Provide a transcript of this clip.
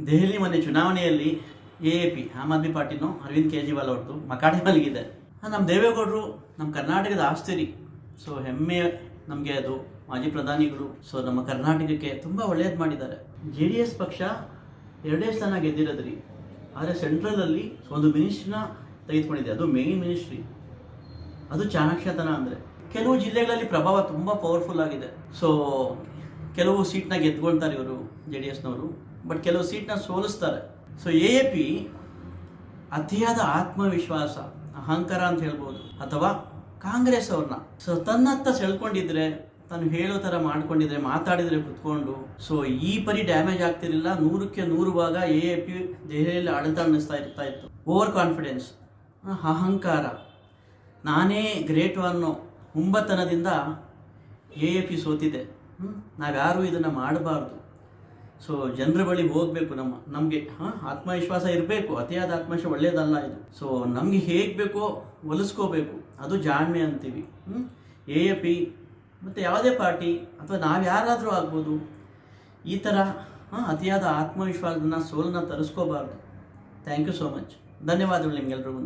ದೆಹಲಿ ಮೊನ್ನೆ ಚುನಾವಣೆಯಲ್ಲಿ AAP ಆಮ್ ಆದ್ಮಿ ಪಾರ್ಟಿನೋ ಅರವಿಂದ್ ಕೇಜ್ರಿವಾಲ್ ಅವ್ರದ್ದು ಮಕಾಡೆ ಮಲಗಿದೆ. ನಮ್ಮ ದೇವೇಗೌಡರು ನಮ್ಮ ಕರ್ನಾಟಕದ ಆಸ್ತಿ ರೀ. ಸೊ ಹೆಮ್ಮೆ ನಮಗೆ ಅದು. ಮಾಜಿ ಪ್ರಧಾನಿಗಳು. ಸೊ ನಮ್ಮ ಕರ್ನಾಟಕಕ್ಕೆ ತುಂಬ ಒಳ್ಳೇದು ಮಾಡಿದ್ದಾರೆ. JDS ಪಕ್ಷ 2 ಸ್ಥಾನ ಗೆದ್ದಿರೋದ್ರಿ. ಆದರೆ ಸೆಂಟ್ರಲಲ್ಲಿ ಒಂದು ಮಿನಿಸ್ಟ್ರಿನ ತೆಗೆದುಕೊಂಡಿದೆ, ಅದು ಮೇನ್ ಮಿನಿಸ್ಟ್ರಿ. ಅದು ಚಾಣಾಕ್ಷತನ ಅಂದರೆ ಕೆಲವು ಜಿಲ್ಲೆಗಳಲ್ಲಿ ಪ್ರಭಾವ ತುಂಬ ಪವರ್ಫುಲ್ ಆಗಿದೆ. ಸೊ ಕೆಲವು ಸೀಟ್ನ ಗೆದ್ಕೊಳ್ತಾರೆ ಇವರು JDSನವರು, ಬಟ್ ಕೆಲವು ಸೀಟ್ನ ಸೋಲಿಸ್ತಾರೆ. ಸೊ AAP ಅತಿಯಾದ ಆತ್ಮವಿಶ್ವಾಸ, ಅಹಂಕಾರ ಅಂತ ಹೇಳ್ಬೋದು, ಅಥವಾ ಕಾಂಗ್ರೆಸ್ ಅವ್ರನ್ನ ಸೊ ತನ್ನತ್ತ ಸೆಳ್ಕೊಂಡಿದ್ರೆ, ತಾನು ಹೇಳೋ ಥರ ಮಾಡ್ಕೊಂಡಿದ್ರೆ, ಮಾತಾಡಿದರೆ ಕುತ್ಕೊಂಡು, ಸೊ ಈ ಪರಿ ಡ್ಯಾಮೇಜ್ ಆಗ್ತಿರಲಿಲ್ಲ. 100ಕ್ಕೆ 100 ಭಾಗ AAP ದೆಹಲಿಯಲ್ಲಿ ಆಡಳಿತ ನಡೆಸ್ತಾ ಇತ್ತು. ಓವರ್ ಕಾನ್ಫಿಡೆನ್ಸ್, ಅಹಂಕಾರ, ನಾನೇ ಗ್ರೇಟು ಅನ್ನೋ ಹುಂಬತನದಿಂದ AAP ಸೋತಿದೆ. ನಾವ್ಯಾರೂ ಇದನ್ನು ಮಾಡಬಾರ್ದು. ಸೊ ಜನರ ಬಳಿ ಹೋಗಬೇಕು. ನಮಗೆ ಆತ್ಮವಿಶ್ವಾಸ ಇರಬೇಕು. ಅತಿಯಾದ ಆತ್ಮವಿಶ್ವಾಸ ಒಳ್ಳೆಯದಲ್ಲ ಇದು. ಸೊ ನಮಗೆ ಹೇಗೆ ಬೇಕೋ ಹೊಲಿಸ್ಕೋಬೇಕು, ಅದು ಜಾಣ್ಮೆ ಅಂತೀವಿ. AAP ಮತ್ತು ಯಾವುದೇ ಪಾರ್ಟಿ ಅಥವಾ ನಾವು ಯಾರಾದರೂ ಆಗ್ಬೋದು, ಈ ಥರ ಅತಿಯಾದ ಆತ್ಮವಿಶ್ವಾಸನ ಸೋಲನ್ನ ತರಿಸ್ಕೋಬಾರ್ದು. Thank you so much. ಧನ್ಯವಾದಗಳು ನಿಮ್ಗೆಲ್ರಿಗೂ.